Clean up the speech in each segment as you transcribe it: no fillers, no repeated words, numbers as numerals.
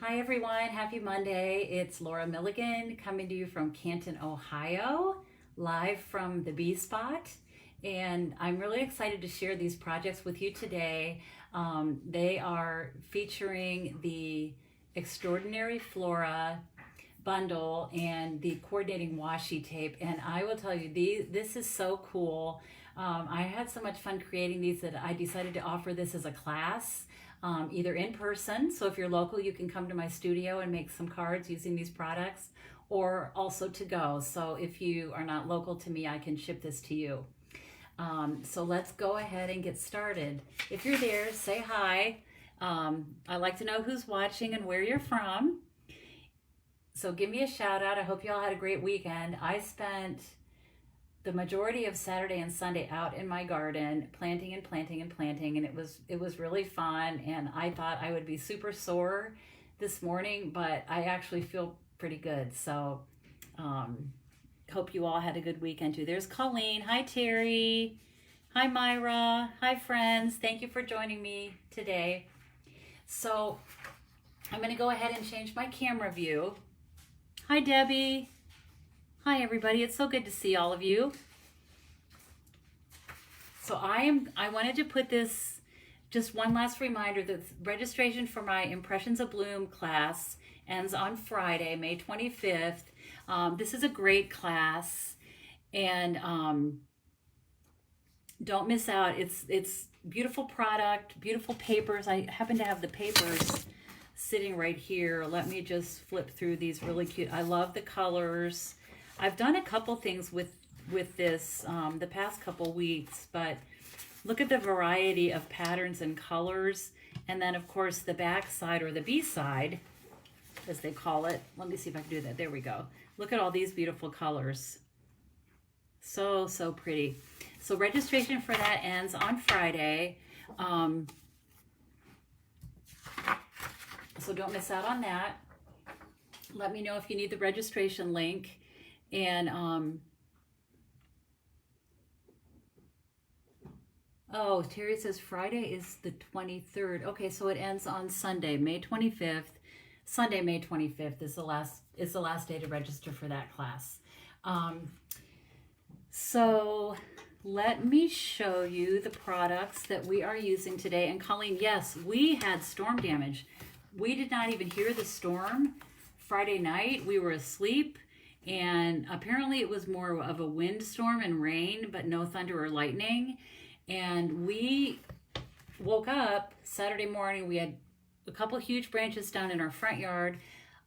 Hi everyone, happy Monday. It's Laura Milligan coming to you from Canton, Ohio, live from the Bee Spot. And I'm really excited to share these projects with you today. They are featuring the Extraordinary Flora bundle and the coordinating washi tape. And I will tell you, this is so cool. I had so much fun creating these that I decided to offer this as a class, either in person. So if you're local, you can come to my studio and make some cards using these products, or also to go. So if you are not local to me, I can ship this to you. So let's go ahead and get started. If you're there, say hi. I like to know who's watching and where you're from. So give me a shout out. I hope you all had a great weekend. I spent the majority of Saturday and Sunday out in my garden planting and planting and planting, and it was really fun. And I thought I would be super sore this morning, but I actually feel pretty good. So hope you all had a good weekend too. There's Colleen. Hi Terry. Hi Myra. Hi friends. Thank you for joining me today. So I'm going to go ahead and change my camera view. Hi Debbie. Hi everybody, it's so good to see all of you. So I wanted to put this, just one last reminder, that registration for my Impressions of Bloom class ends on Friday, May 25th. This is a great class, and don't miss out. It's beautiful product, beautiful papers. I happen to have the papers sitting right here. Let me just flip through these really cute. I love the colors. I've done a couple things with this the past couple weeks, but look at the variety of patterns and colors. And then of course the back side, or the B side as they call it. Let me see if I can do that. There we go. Look at all these beautiful colors. So pretty. So registration for that ends on Friday. So don't miss out on that. Let me know if you need the registration link. And oh, Terry says Friday is the 23rd. Okay, so it ends on Sunday, May 25th. Sunday, May 25th is the last day to register for that class. So let me show you the products that we are using today. And Colleen, yes, we had storm damage. We did not even hear the storm Friday night. We were asleep, and apparently it was more of a windstorm and rain, but no thunder or lightning. And we woke up Saturday morning. We had a couple huge branches down in our front yard.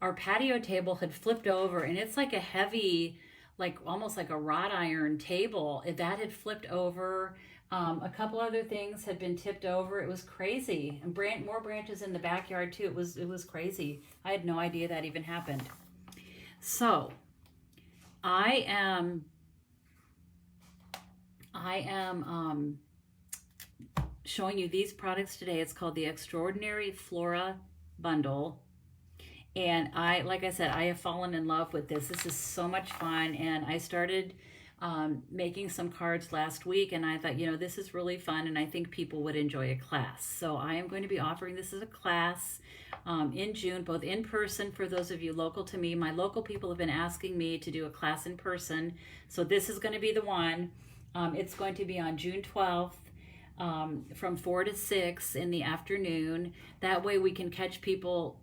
Our patio table had flipped over, and it's like a heavy, like almost like a wrought iron table that had flipped over. A couple other things had been tipped over. It was crazy. And more branches in the backyard too. It was crazy. I had no idea that even happened. So I am showing you these products today. It's called the Extraordinary Flora bundle. And like I said, I have fallen in love with this. This is so much fun. And I started making some cards last week, and I thought, this is really fun, and I think people would enjoy a class. So I am going to be offering this as a class in June, both in person for those of you local to me. My local people have been asking me to do a class in person, so this is going to be the one. It's going to be on June 12th from 4 to 6 in the afternoon. That way we can catch people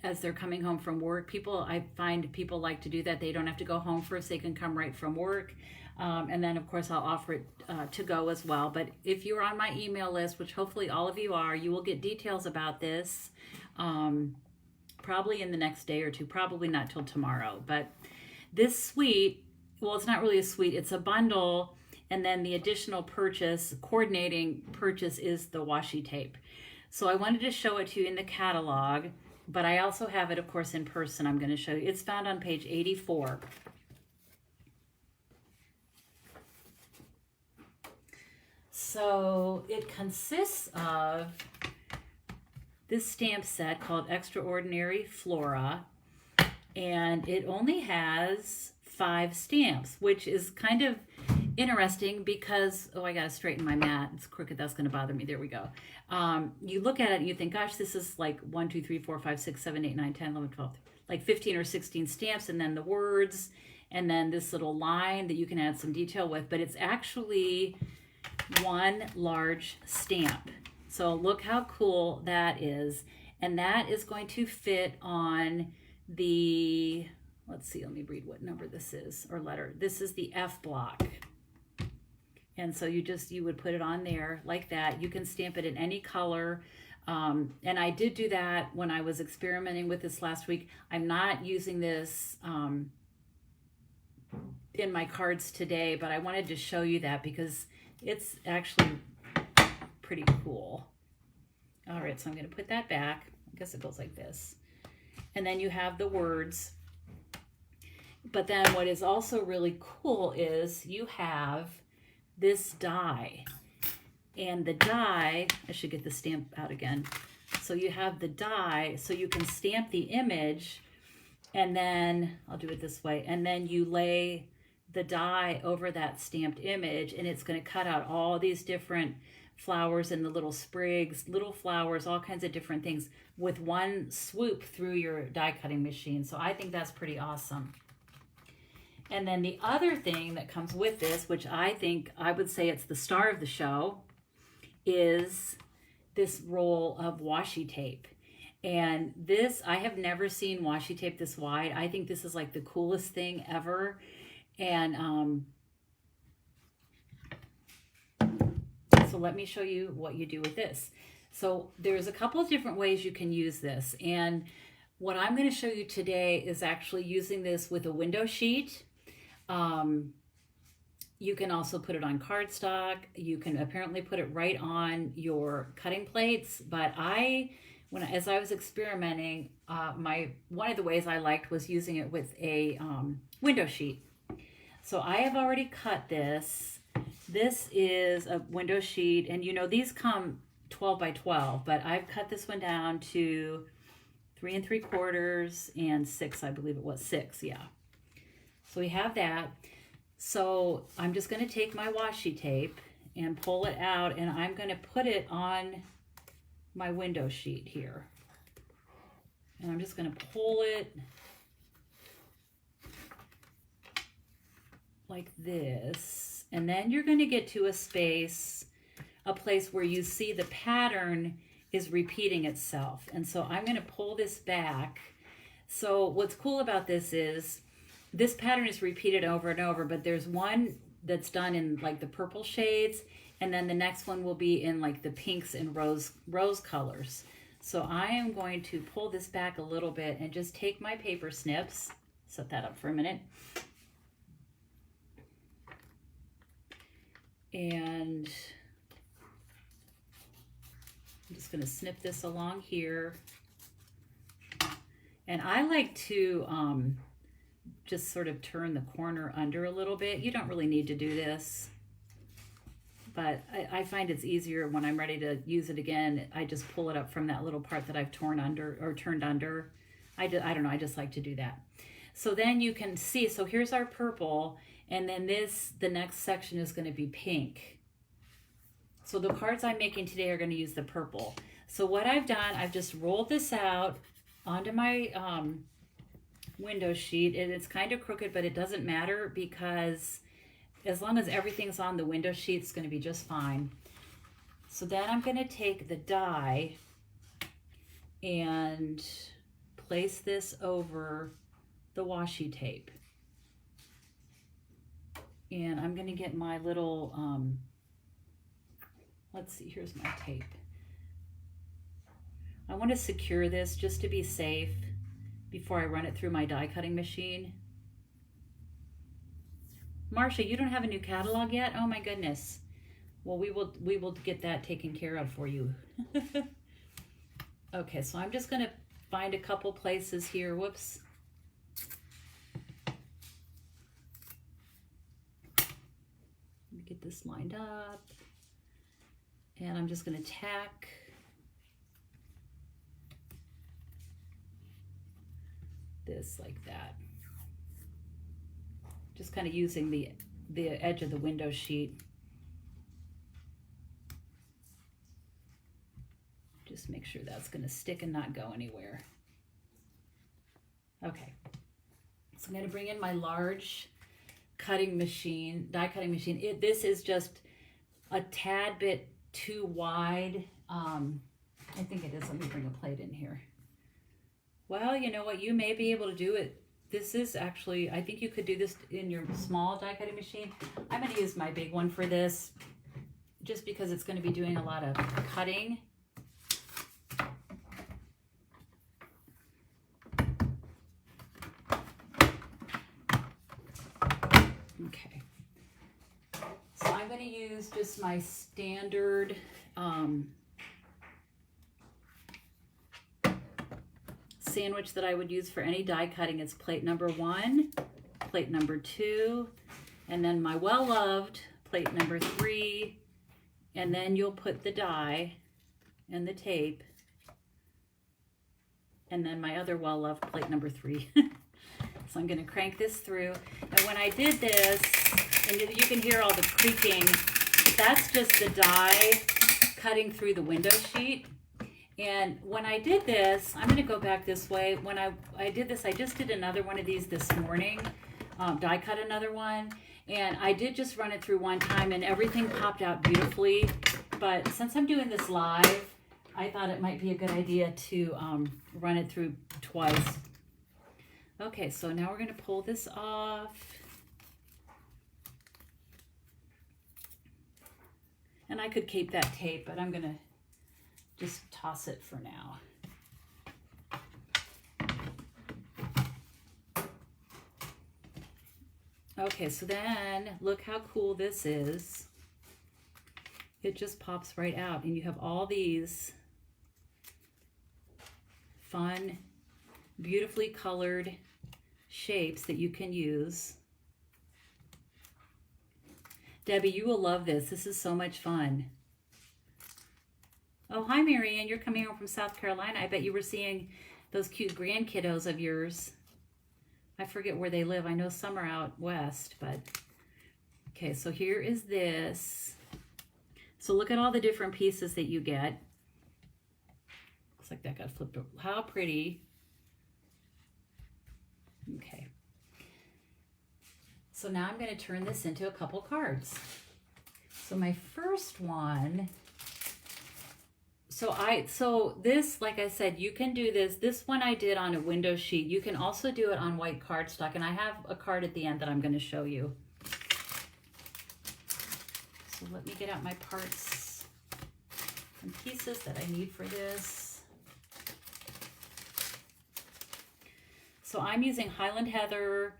as they're coming home from work. I find people like to do that. They don't have to go home first. They can come right from work. And then of course I'll offer it to go as well. But if you're on my email list, which hopefully all of you are, you will get details about this probably in the next day or two, probably not till tomorrow. But this suite, well, it's not really a suite, it's a bundle. And then the additional coordinating purchase is the washi tape. So I wanted to show it to you in the catalog, but I also have it, of course, in person. I'm going to show you. It's found on page 84. So it consists of this stamp set called Extraordinary Flora, and it only has 5 stamps, which is kind of interesting because, oh, I gotta straighten my mat. It's crooked, that's gonna bother me. There we go. You look at it and you think, gosh, this is like 1, 2, 3, 4, 5, 6, 7, 8, 9, 10, 11, 12, like 15 or 16 stamps, and then the words, and then this little line that you can add some detail with, but it's actually one large stamp. So look how cool that is. And that is going to fit on the, let's see, let me read what number this is, or letter. This is the F block. And so you would put it on there like that. You can stamp it in any color. And I did do that when I was experimenting with this last week. I'm not using this in my cards today, but I wanted to show you that because it's actually pretty cool. All right, so I'm going to put that back. I guess it goes like this. And then you have the words. But then what is also really cool is you have this die. And the die, I should get the stamp out again. So you have the die, so you can stamp the image, and then, I'll do it this way, and then you lay the die over that stamped image, and it's going to cut out all these different flowers and the little sprigs, little flowers, all kinds of different things with one swoop through your die cutting machine. So I think that's pretty awesome. And then the other thing that comes with this, which I would say it's the star of the show, is this roll of washi tape. And this, I have never seen washi tape this wide. I think this is like the coolest thing ever. And so let me show you what you do with this. So there's a couple of different ways you can use this. And what I'm going to show you today is actually using this with a window sheet. You can also put it on cardstock. You can apparently put it right on your cutting plates. But as I was experimenting, one of the ways I liked was using it with a window sheet. So I have already cut this. This is a window sheet, and you know these come 12 by 12, but I've cut this one down to 3 3/4 and 6, I believe it was 6, yeah. So we have that. So I'm just going to take my washi tape and pull it out, and I'm going to put it on my window sheet here. And I'm just going to pull it like this. And then you're going to get to a place where you see the pattern is repeating itself. And so I'm going to pull this back. So what's cool about this is this pattern is repeated over and over, but there's one that's done in like the purple shades, and then the next one will be in like the pinks and rose colors. So I am going to pull this back a little bit and just take my paper snips, set that up for a minute, and I'm just going to snip this along here. And I like to just sort of turn the corner under a little bit. You don't really need to do this, but I find it's easier when I'm ready to use it again. I just pull it up from that little part that I've torn under or turned under. I don't know, I just like to do that. So then you can see, so here's our purple, and then the next section is going to be pink. So the cards I'm making today are going to use the purple. So what I've done, I've just rolled this out onto my window sheet, and it's kind of crooked, but it doesn't matter because as long as everything's on the window sheet, it's going to be just fine. So then I'm going to take the die and place this over the washi tape. And I'm going to get my little, let's see, here's my tape. I want to secure this just to be safe before I run it through my die cutting machine. Marcia, you don't have a new catalog yet? Oh my goodness. Well, we will get that taken care of for you. Okay, so I'm just going to find a couple places here. Whoops. Let me get this lined up. And I'm just going to tack this like that. Just kind of using the the edge of the window sheet. Just make sure that's going to stick and not go anywhere. Okay, so I'm going to bring in my large cutting machine, die cutting machine. This is just a tad bit too wide. I think it is. Let me bring a plate in here. Well, you know what? You may be able to do it. This is actually, I think you could do this in your small die cutting machine. I'm going to use my big one for this just because it's going to be doing a lot of cutting. Okay. So I'm going to use just my standard sandwich that I would use for any die cutting. It's plate number 1, plate number 2, and then my well-loved plate number 3, and then you'll put the die and the tape, and then my other well-loved plate number 3. So I'm going to crank this through, and when I did this, and you can hear all the creaking, that's just the die cutting through the window sheet. And when I did this, I'm going to go back this way. When I did this, I just did another one of these this morning, die cut another one. And I did just run it through one time and everything popped out beautifully. But since I'm doing this live, I thought it might be a good idea to run it through twice. Okay, so now we're going to pull this off. And I could keep that tape, but I'm going to just toss it for now. Okay, so then look how cool this is. It just pops right out, and you have all these fun, beautifully colored shapes that you can use. Debbie, you will love this. This is so much fun. Oh, hi, Marianne. You're coming home from South Carolina. I bet you were seeing those cute grandkiddos of yours. I forget where they live. I know some are out west, but... Okay, so here is this. So look at all the different pieces that you get. Looks like that got flipped over. How pretty. Okay. So now I'm going to turn this into a couple cards. So my first one... So this, like I said, you can do this. This one I did on a window sheet. You can also do it on white cardstock, and I have a card at the end that I'm going to show you. So let me get out my parts and pieces that I need for this. So I'm using Highland Heather.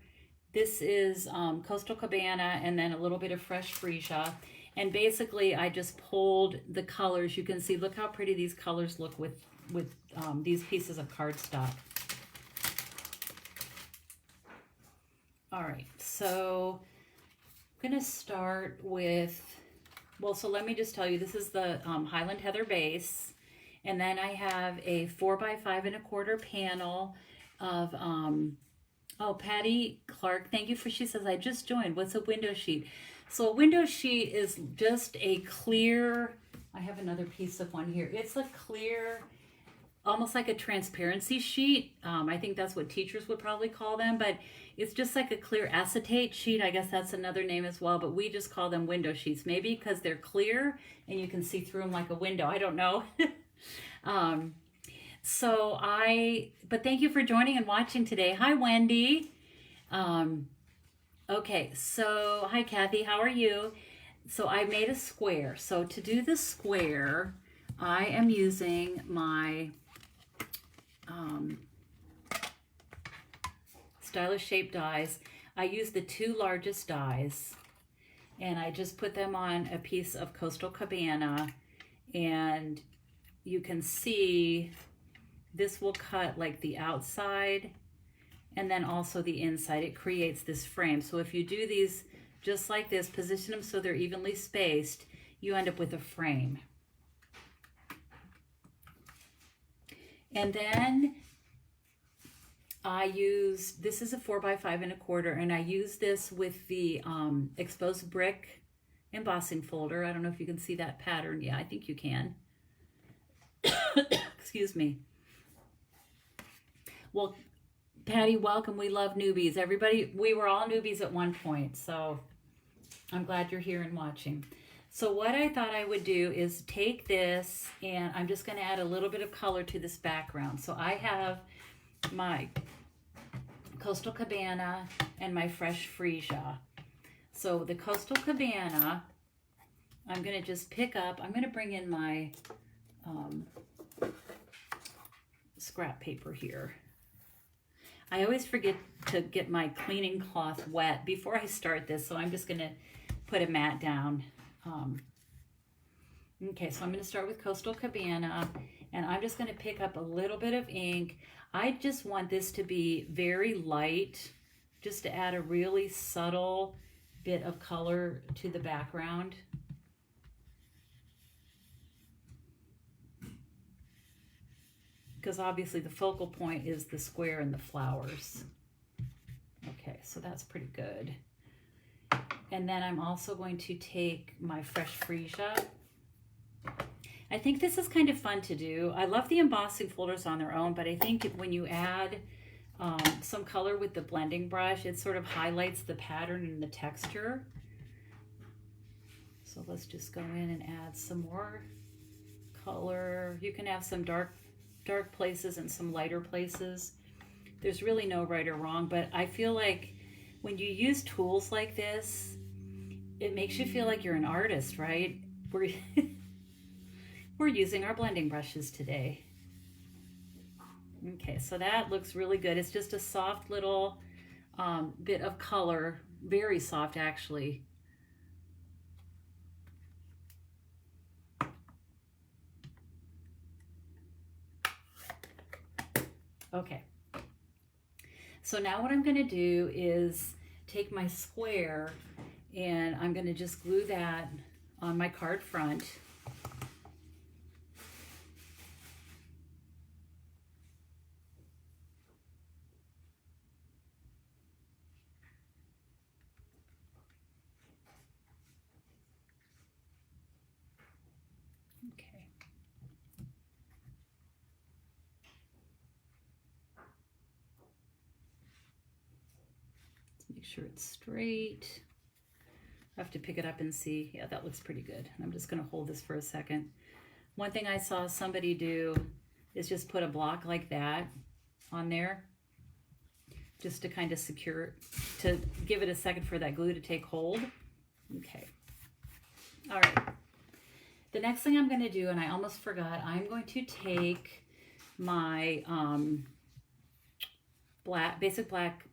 This is Coastal Cabana, and then a little bit of fresh freesia. And basically, I just pulled the colors. You can see, look how pretty these colors look with these pieces of cardstock. All right, so I'm gonna start with, well, so let me just tell you, this is the Highland Heather base. And then I have a 4x5¼ panel of, oh, Patty Clark, thank you for, she says, I just joined. What's a window sheet? So a window sheet is just a clear, I have another piece of one here. It's a clear, almost like a transparency sheet. I think that's what teachers would probably call them, but it's just like a clear acetate sheet. I guess that's another name as well, but we just call them window sheets, maybe because they're clear and you can see through them like a window. I don't know. But thank you for joining and watching today. Hi, Wendy. Okay, so hi Kathy, how are you? So I made a square. So to do the square, I am using my stylish shape dies. I use the 2 largest dies, and I just put them on a piece of Coastal Cabana, and you can see this will cut like the outside and then also the inside. It creates this frame. So if you do these just like this, position them so they're evenly spaced, you end up with a frame. And then this is a 4x5 1/4, and I use this with the exposed brick embossing folder. I don't know if you can see that pattern. Yeah, I think you can. Excuse me. Well, Patty, welcome. We love newbies. Everybody, we were all newbies at one point, so I'm glad you're here and watching. So what I thought I would do is take this, and I'm just going to add a little bit of color to this background. So I have my Coastal Cabana and my Fresh Freesia. So the Coastal Cabana, I'm going to just pick up, I'm going to bring in my scrap paper here. I always forget to get my cleaning cloth wet before I start this, so I'm just going to put a mat down. Okay, so I'm going to start with Coastal Cabana, and I'm just going to pick up a little bit of ink. I just want this to be very light, just to add a really subtle bit of color to the background. Because obviously the focal point is the square and the flowers. Okay, so that's pretty good. And then I'm also going to take my Fresh Freesia. I think this is kind of fun to do. I love the embossing folders on their own, but I think when you add some color with the blending brush, it sort of highlights the pattern and the texture. So let's just go in and add some more color. You can have some dark places and some lighter places. There's really no right or wrong, but I feel like when you use tools like this, it makes you feel like you're an artist, right? We're using our blending brushes today. Okay, so that looks really good. It's just a soft little bit of color, very soft actually. Okay, so now what I'm going to do is take my square, and I'm going to just glue that on my card front. Okay. Make sure it's straight. I have to pick it up and see. Yeah, that looks pretty good. I'm just going to hold this for a second. One thing I saw somebody do is just put a block like that on there, just to kind of secure, to give it a second for that glue to take hold. Okay. All right. The next thing I'm going to do, and I almost forgot, I'm going to take my basic black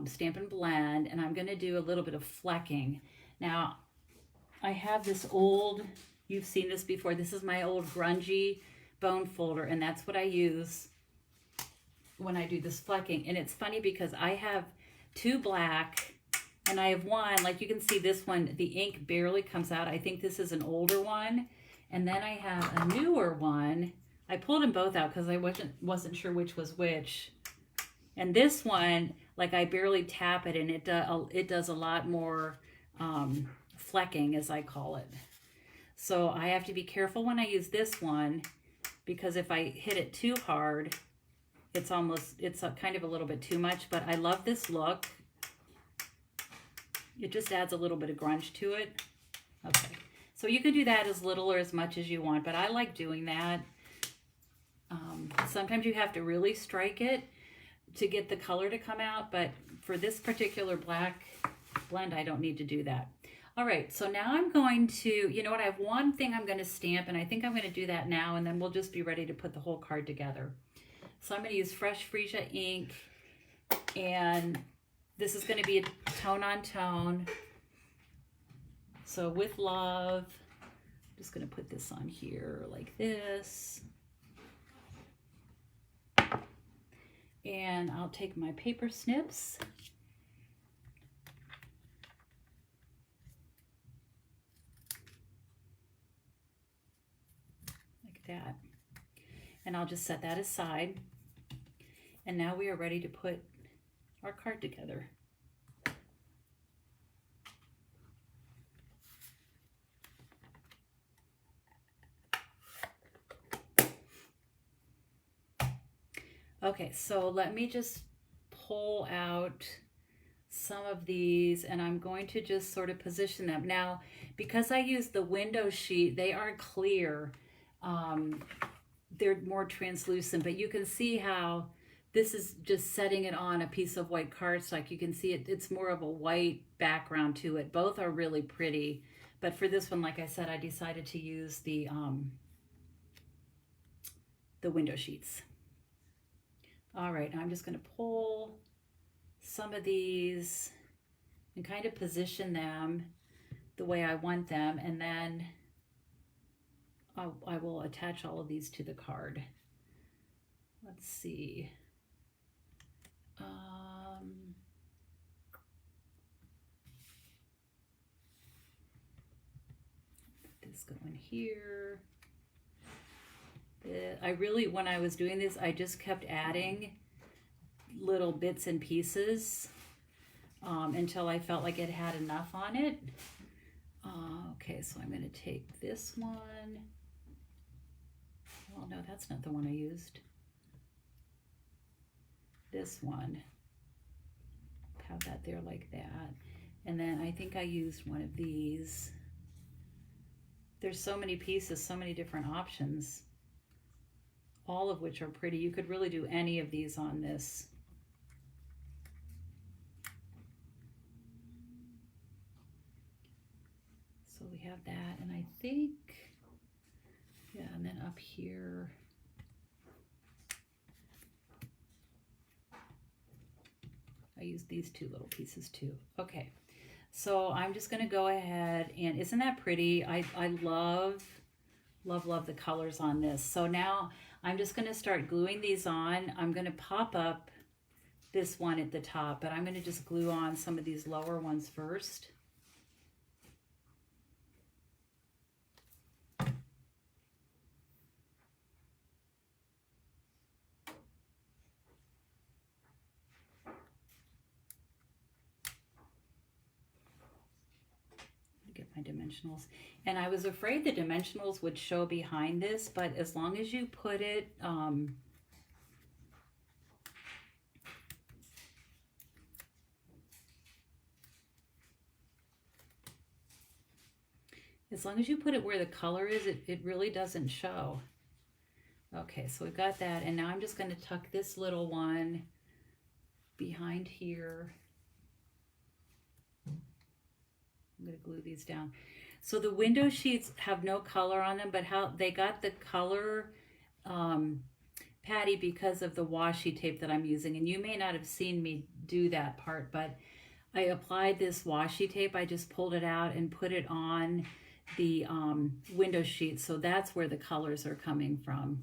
Stampin' Blend, and I'm going to do a little bit of flecking. Now, I have this old, you've seen this before, this is my old grungy bone folder, and that's what I use when I do this flecking. And it's funny because I have two black, and I have one, like you can see this one, the ink barely comes out. I think this is an older one. And then I have a newer one. I pulled them both out because I wasn't sure which was which. And this one, like I barely tap it, and it does a lot more flecking, as I call it. So I have to be careful when I use this one, because if I hit it too hard, it's kind of a little bit too much. But I love this look. It just adds a little bit of grunge to it. Okay, so you can do that as little or as much as you want, but I like doing that. Sometimes you have to really strike it to get the color to come out, but for this particular black blend, I don't need to do that. All right, so now I'm going to, you know what, I have one thing I'm going to stamp, and I think I'm going to do that now, and then we'll just be ready to put the whole card together. So I'm going to use Fresh Freesia ink, and this is going to be a tone on tone. So with love, I'm just going to put this on here like this. And I'll take my paper snips. Like that. And I'll just set that aside. And now we are ready to put our card together. Okay, so let me just pull out some of these, and I'm going to just sort of position them. Now, because I use the window sheet, they are clear. They're more translucent, but you can see how this is just setting it on a piece of white cardstock. You can see it's more of a white background to it. Both are really pretty, but for this one, like I said, I decided to use the window sheets. All right, now I'm just going to pull some of these and kind of position them the way I want them, and then I will attach all of these to the card. Let's see. Put this going here. I really, when I was doing this, I just kept adding little bits and pieces until I felt like it had enough on it. Okay, so I'm going to take this one. Well, no, that's not the one I used. This one. Have that there like that. And then I think I used one of these. There's so many pieces, so many different options, all of which are pretty. You could really do any of these on this. So we have that, and I think, yeah, and then up here, I used these two little pieces too. Okay, so I'm just gonna go ahead, and isn't that pretty? I love, love, love the colors on this. So now I'm just gonna start gluing these on. I'm gonna pop up this one at the top, but I'm gonna just glue on some of these lower ones first. Get my dimensionals, and I was afraid the dimensionals would show behind this, but as long as you put it as long as you put it where the color is, it really doesn't show. Okay, so we've got that, and now I'm just going to tuck this little one behind here. I'm going to glue these down. So the window sheets have no color on them, but how they got the color, Patty, because of the washi tape that I'm using. And you may not have seen me do that part, but I applied this washi tape. I just pulled it out and put it on the window sheet. So that's where the colors are coming from.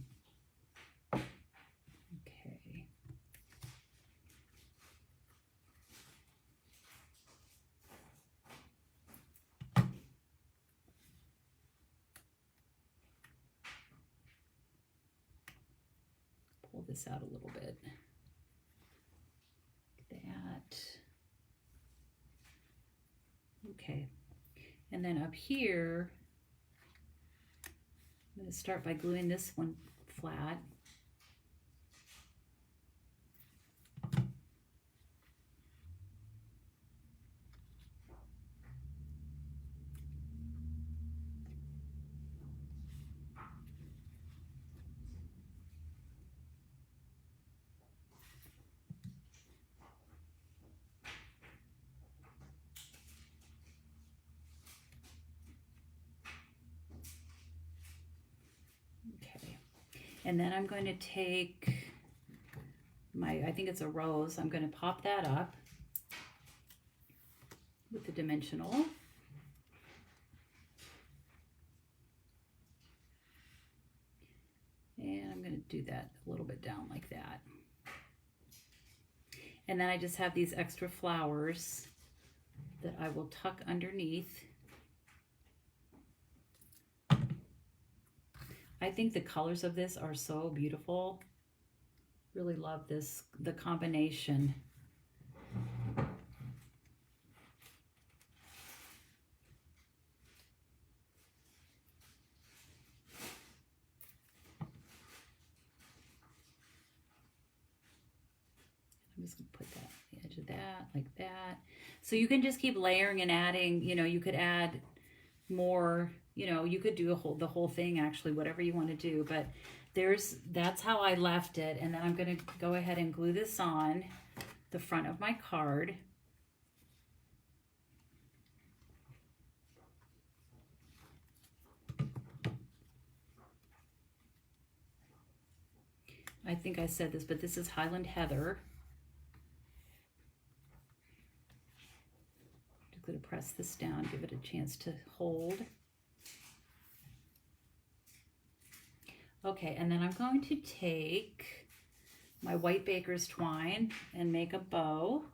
Pull this out a little bit. Like that. Okay. And then up here, I'm going to start by gluing this one flat. And then I'm going to take my, I think it's a rose, I'm going to pop that up with the dimensional. And I'm going to do that a little bit down like that. And then I just have these extra flowers that I will tuck underneath. I think the colors of this are so beautiful. Really love this, the combination. I'm just gonna put that on the edge of that, like that. So you can just keep layering and adding, you know, you could add more, you know, you could do the whole thing actually, whatever you want to do, but that's how I left it. And then I'm going to go ahead and glue this on the front of my card. I think I said this, but this is Highland Heather. Just going to press this down, give it a chance to hold. Okay, and then I'm going to take my white baker's twine and make a bow.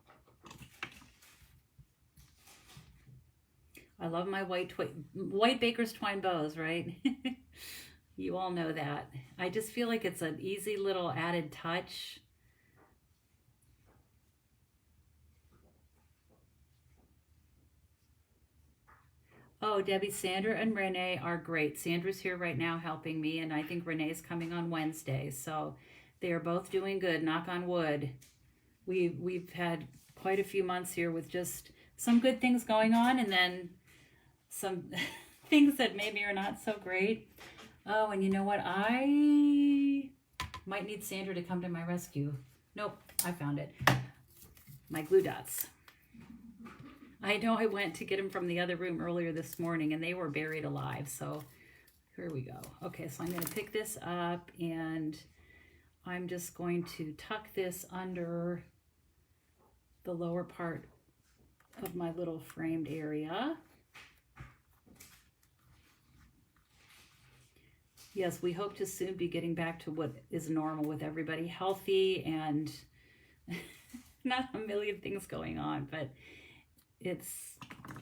I love my white baker's twine bows, right? You all know that. I just feel like it's an easy little added touch. Oh, Debbie, Sandra and Renee are great. Sandra's here right now helping me, and I think Renee's coming on Wednesday. So they are both doing good, knock on wood. We've had quite a few months here with just some good things going on, and then some things that maybe are not so great. Oh, and you know what? I might need Sandra to come to my rescue. Nope, I found it. My glue dots. I know I went to get them from the other room earlier this morning and they were buried alive. So here we go. Okay, so I'm going to pick this up and I'm just going to tuck this under the lower part of my little framed area. Yes, we hope to soon be getting back to what is normal with everybody healthy and not a million things going on, but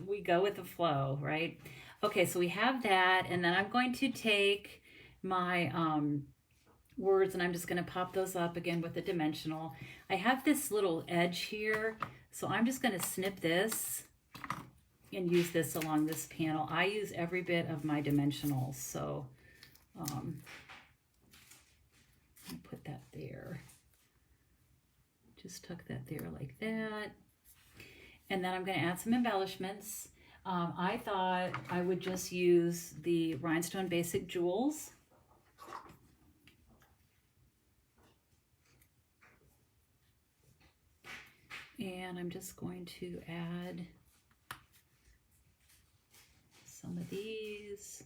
we go with the flow, right? Okay, so we have that, and then I'm going to take my words and I'm just going to pop those up again with the dimensional. I have this little edge here, so I'm just going to snip this and use this along this panel. I use every bit of my dimensionals, so I'll put that there. Just tuck that there like that. And then I'm going to add some embellishments. I thought I would just use the Rhinestone Basic Jewels. And I'm just going to add some of these.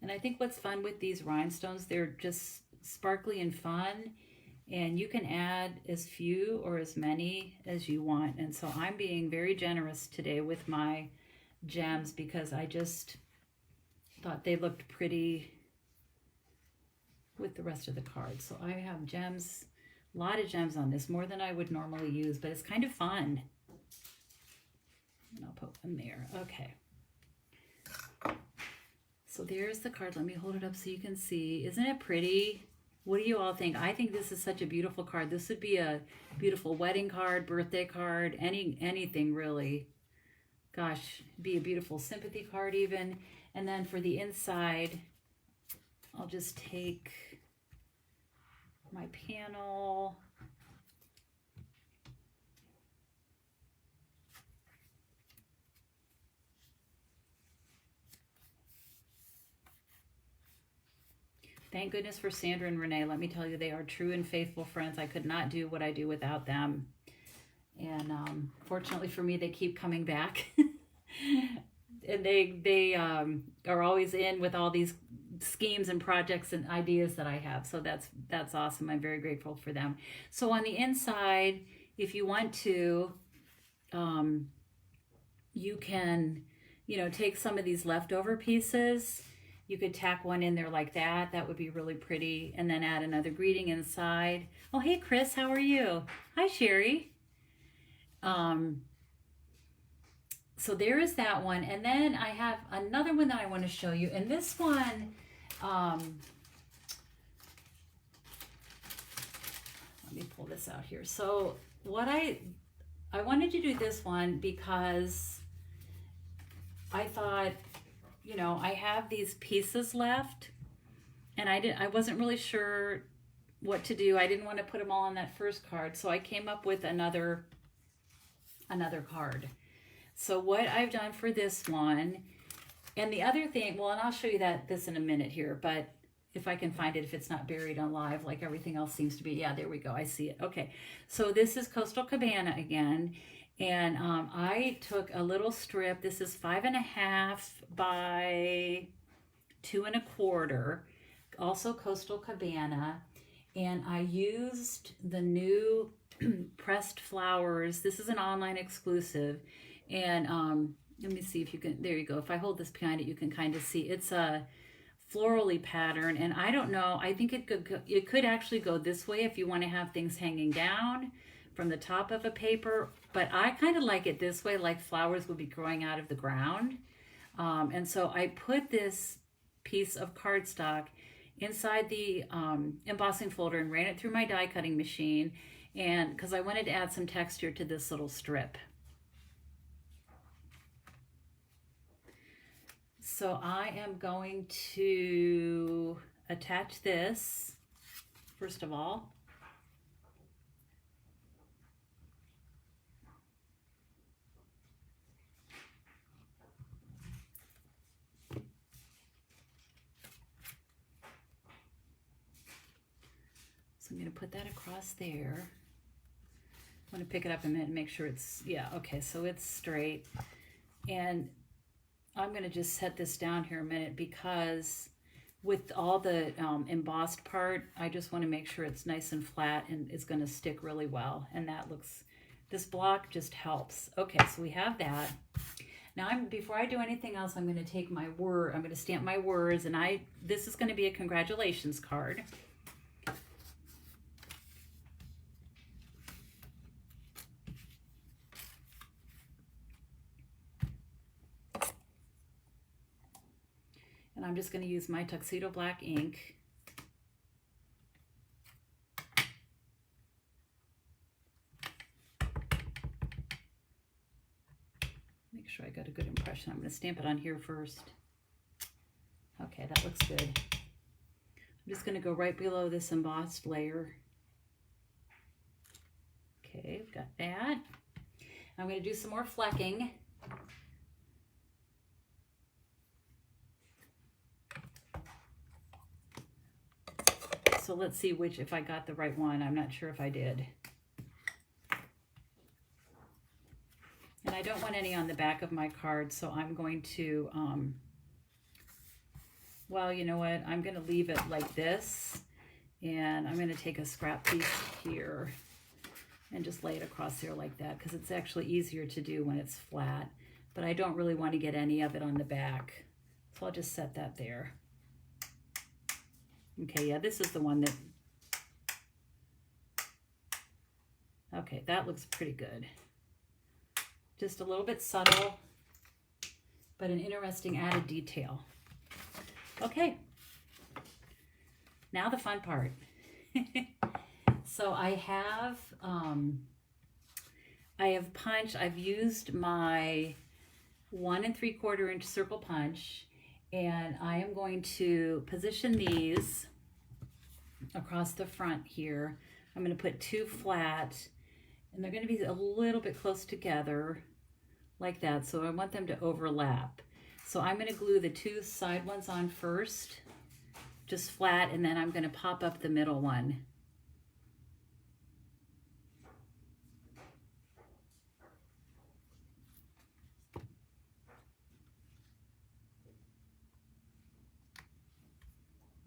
And I think what's fun with these rhinestones, they're just sparkly and fun. And you can add as few or as many as you want. And so I'm being very generous today with my gems because I just thought they looked pretty with the rest of the cards. So I have gems, a lot of gems on this, more than I would normally use, but it's kind of fun. And I'll put one there. Okay. So there's the card. Let me hold it up so you can see. Isn't it pretty? What do you all think? I think this is such a beautiful card. This would be a beautiful wedding card, birthday card, anything really. Gosh, be a beautiful sympathy card even. And then for the inside, I'll just take my panel. Thank goodness for Sandra and Renee. Let me tell you, they are true and faithful friends. I could not do what I do without them. And fortunately for me, they keep coming back. And they are always in with all these schemes and projects and ideas that I have. So that's awesome. I'm very grateful for them. So on the inside, if you want to, you can, take some of these leftover pieces. You could tack one in there like that. That would be really pretty. And then add another greeting inside. Oh, hey, Chris, how are you? Hi, Sherry. So there is that one. And then I have another one that I want to show you. And this one, pull this out here. So what I wanted to do this one because I thought, you know, I have these pieces left and I wasn't really sure what to do. I didn't want to put them all on that first card, so I came up with another card. So what I've done for this one, and the other thing, well, and I'll show you this in a minute here, but if I can find it, if it's not buried on live like everything else seems to be. Yeah, there we go. I see it. Okay, so this is Coastal Cabana again, and I took a little strip. This is 5.5 by 2.25, also Coastal Cabana, and I used the new pressed flowers. This is an online exclusive, and let me see if you can, there you go. If I hold this behind it, you can kind of see it's a florally pattern, and I don't know, I think it could actually go this way if you want to have things hanging down from the top of a paper, but I kind of like it this way, like flowers would be growing out of the ground. And so I put this piece of cardstock inside the embossing folder and ran it through my die cutting machine, and because I wanted to add some texture to this little strip. So I am going to attach this first of all. So I'm going to put that across there. I want to pick it up a minute and make sure it's, yeah, okay, so it's straight. And I'm going to just set this down here a minute because with all the embossed part, I just want to make sure it's nice and flat and it's going to stick really well. And that looks, this block just helps. Okay, so we have that. Now, before I do anything else, I'm going to take my word, I'm going to stamp my words, and this is going to be a congratulations card. And I'm just going to use my Tuxedo Black ink. Make sure I got a good impression. I'm going to stamp it on here first. Okay, that looks good. I'm just going to go right below this embossed layer. Okay, got that. I'm going to do some more flecking. So let's see if I got the right one. I'm not sure if I did. And I don't want any on the back of my card, so I'm going to, well, you know what? I'm going to leave it like this, and I'm going to take a scrap piece here and just lay it across there like that, because it's actually easier to do when it's flat, but I don't really want to get any of it on the back. So I'll just set that there. Okay, yeah, this is the one that, okay, that looks pretty good. Just a little bit subtle, but an interesting added detail. Okay, now the fun part. So I have punched, I've used my 1 3/4 inch circle punch, and I am going to position these across the front here. I'm going to put 2 flat, and they're going to be a little bit close together like that. So I want them to overlap. So I'm going to glue the 2 side ones on first, just flat, and then I'm going to pop up the middle one.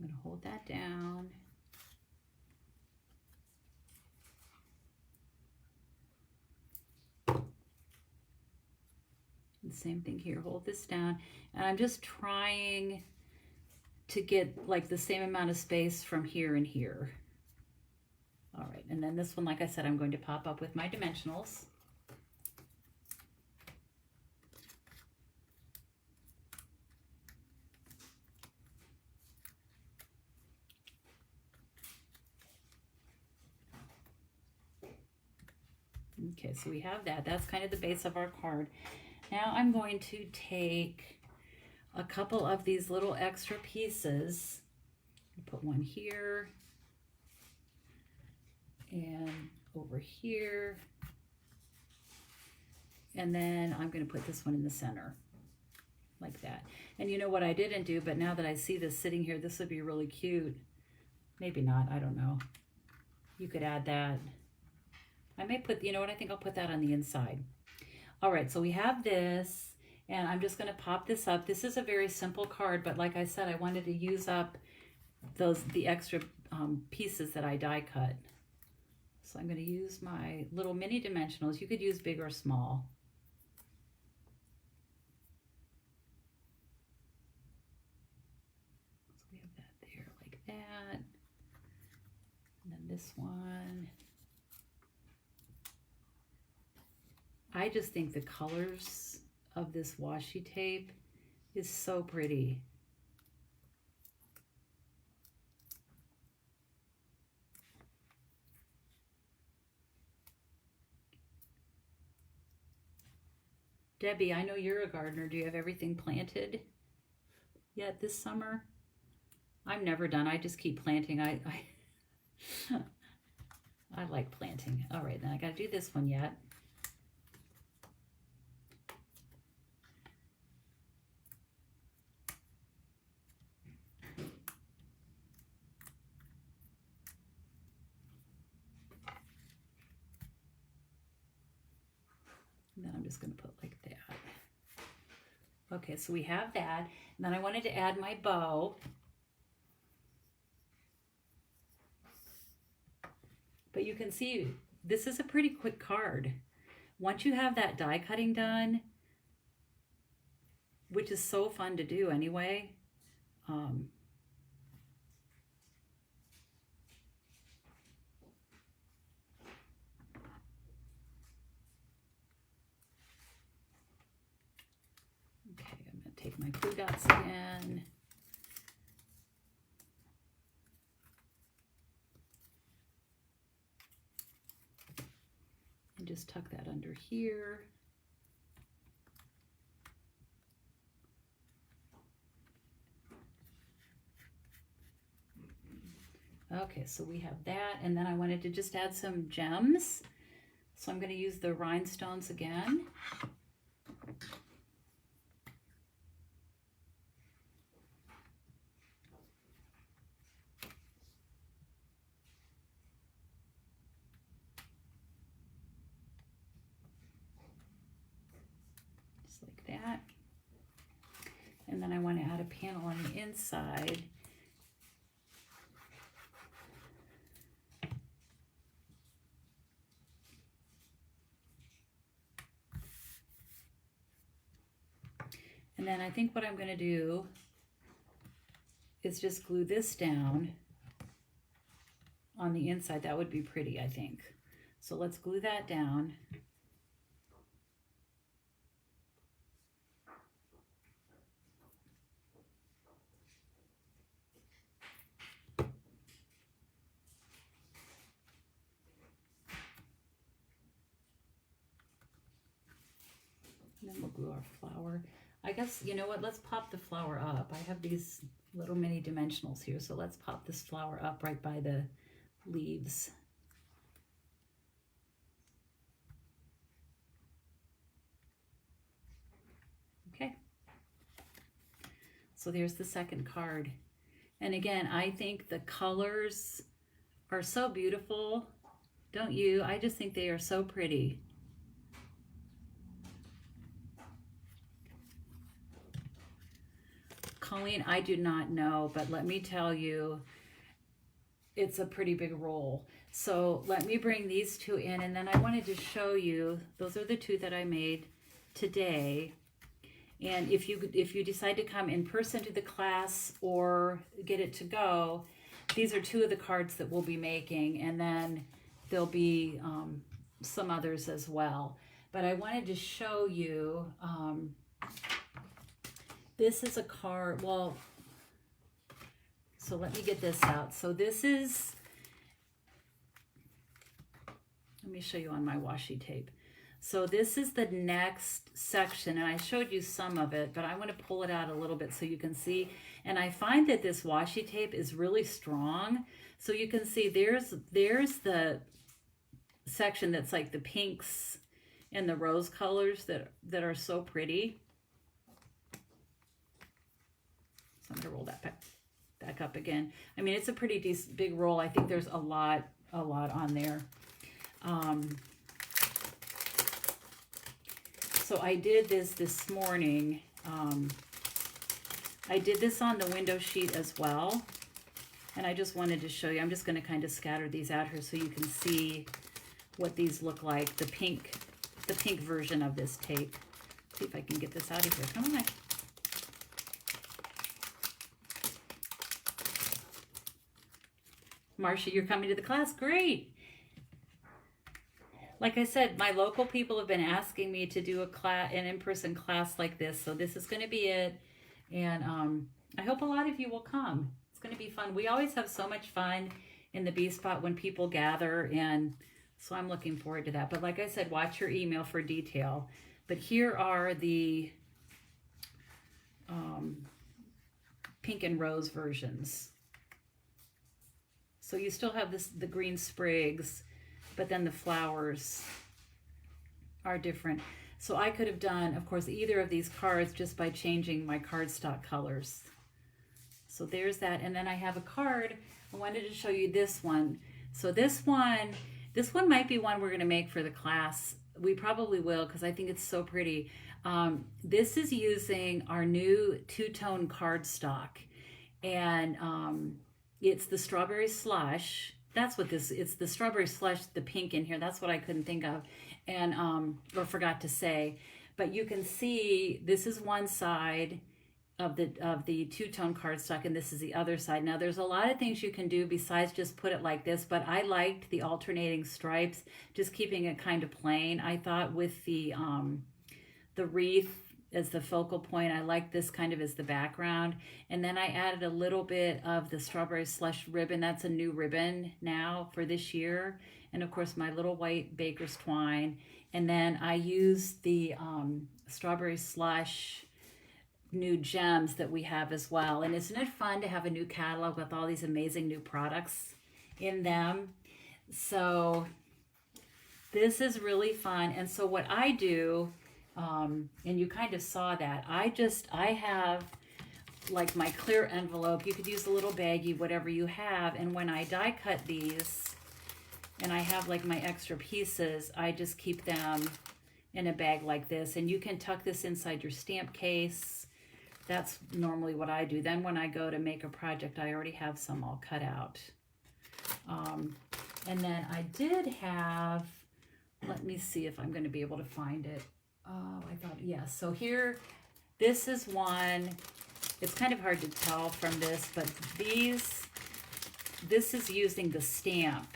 I'm going to hold that down. And same thing here, hold this down. And I'm just trying to get like the same amount of space from here and here. All right, and then this one, like I said, I'm going to pop up with my dimensionals. Okay, so we have that. That's kind of the base of our card. Now I'm going to take a couple of these little extra pieces. Put one here and over here. And then I'm going to put this one in the center like that. And you know what I didn't do, but now that I see this sitting here, this would be really cute. Maybe not, I don't know. You could add that. I may put, you know what, I think I'll put that on the inside. All right, so we have this, and I'm just gonna pop this up. This is a very simple card, but like I said, I wanted to use up the extra pieces that I die cut. So I'm gonna use my little mini dimensionals. You could use big or small. So we have that there like that. And then this one. I just think the colors of this washi tape is so pretty. Debbie, I know you're a gardener. Do you have everything planted yet this summer? I'm never done. I just keep planting. I like planting. All right, then I got to do this one yet. And then I'm just going to put like that. Okay, so we have that. And then I wanted to add my bow. But you can see, this is a pretty quick card. Once you have that die cutting done, which is so fun to do anyway, take my glue dots again. And just tuck that under here. Okay, so we have that, and then I wanted to just add some gems. So I'm going to use the rhinestones again. That. And then I want to add a panel on the inside. And then I think what I'm going to do is just glue this down on the inside. That would be pretty, I think. So let's glue that down. And then we'll glue our flower. I guess, you know what, let's pop the flower up. I have these little mini dimensionals here, so let's pop this flower up right by the leaves. Okay. So there's the second card. And again, I think the colors are so beautiful, don't you? I just think they are so pretty. Colleen, I do not know, but let me tell you, it's a pretty big roll. So let me bring these two in, and then I wanted to show you, those are the two that I made today. And if you decide to come in person to the class or get it to go, these are two of the cards that we'll be making, and then there'll be some others as well. But I wanted to show you, this is a card, well, so let me get this out. So this is Let me show you on my washi tape. So this is the next section, and I showed you some of it, but I want to pull it out a little bit so you can see. And I find that this washi tape is really strong. So you can see there's the section that's like the pinks and the rose colors that are so pretty. So I'm going to roll that back up again. I mean, it's a pretty decent big roll. I think there's a lot on there. So I did this morning. I did this on the window sheet as well. And I just wanted to show you. I'm just going to kind of scatter these out here so you can see what these look like. The pink version of this tape. See if I can get this out of here. Come on. Marcia, you're coming to the class? Great. Like I said, my local people have been asking me to do an in-person class like this, so this is going to be it. And I hope a lot of you will come. It's going to be fun. We always have so much fun in the Bee Spot when people gather, and so I'm looking forward to that. But like I said, watch your email for detail. But here are the pink and rose versions. So you still have the green sprigs, but then the flowers are different. So I could have done, of course, either of these cards just by changing my cardstock colors. So there's that. And then I have a card. I wanted to show you this one. So this one might be one we're going to make for the class. We probably will because I think it's so pretty. This is using our new two-tone cardstock. And it's the strawberry slush. That's what it's the strawberry slush, the pink in here. That's what I couldn't think of and or forgot to say. But you can see this is one side of the two-tone cardstock, and this is the other side. Now there's a lot of things you can do besides just put it like this, but I liked the alternating stripes, just keeping it kind of plain. I thought with the wreath as the focal point, I like this kind of as the background. And then I added a little bit of the strawberry slush ribbon. That's a new ribbon now for this year. And of course my little white baker's twine. And then I used the strawberry slush new gems that we have as well. And isn't it fun to have a new catalog with all these amazing new products in them? So this is really fun. And so what I do, and you kind of saw that, I have like my clear envelope. You could use a little baggie, whatever you have. And when I die cut these and I have like my extra pieces, I just keep them in a bag like this. And you can tuck this inside your stamp case. That's normally what I do. Then when I go to make a project, I already have some all cut out. And then I did have, let me see if I'm going to be able to find it. Oh, I thought, yes. So here, this is one. It's kind of hard to tell from this, but this is using the stamp.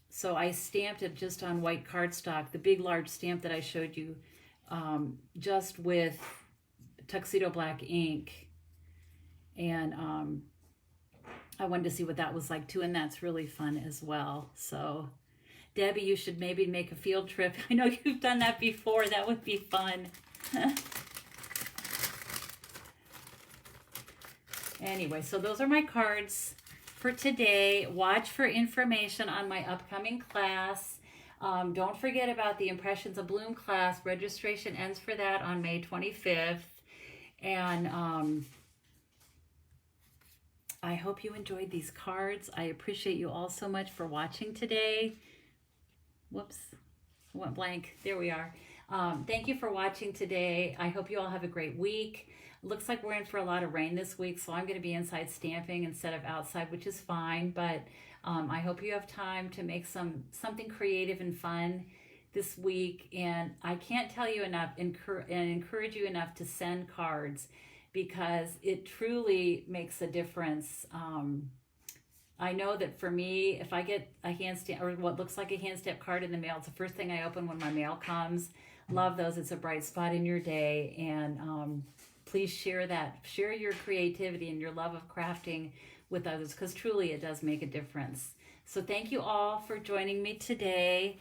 So I stamped it just on white cardstock, the big, large stamp that I showed you, just with tuxedo black ink. And I wanted to see what that was like too, and that's really fun as well. So Debbie, you should maybe make a field trip. I know you've done that before. That would be fun. Anyway, so those are my cards for today. Watch for information on my upcoming class. Don't forget about the Impressions of Bloom class. Registration ends for that on May 25th. And I hope you enjoyed these cards. I appreciate you all so much for watching today. Whoops, I went blank. There we are. Thank you for watching today. I hope you all have a great week. Looks like we're in for a lot of rain this week, so I'm going to be inside stamping instead of outside, which is fine. But I hope you have time to make something creative and fun this week. And I can't tell you enough and encourage you enough to send cards, because it truly makes a difference. I know that for me, if I get a hand stamp or what looks like a hand stamp card in the mail, it's the first thing I open when my mail comes. Love those. It's a bright spot in your day. And please share that. Share your creativity and your love of crafting with others, because truly it does make a difference. So thank you all for joining me today.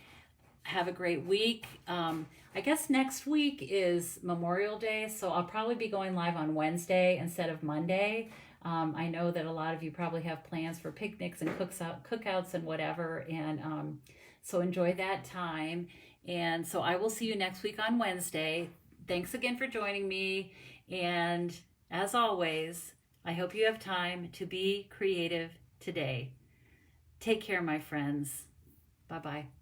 Have a great week. I guess next week is Memorial Day, so I'll probably be going live on Wednesday instead of Monday. I know that a lot of you probably have plans for picnics and cookouts and whatever, and so enjoy that time. And so I will see you next week on Wednesday. Thanks again for joining me, and as always, I hope you have time to be creative today. Take care, my friends. Bye-bye.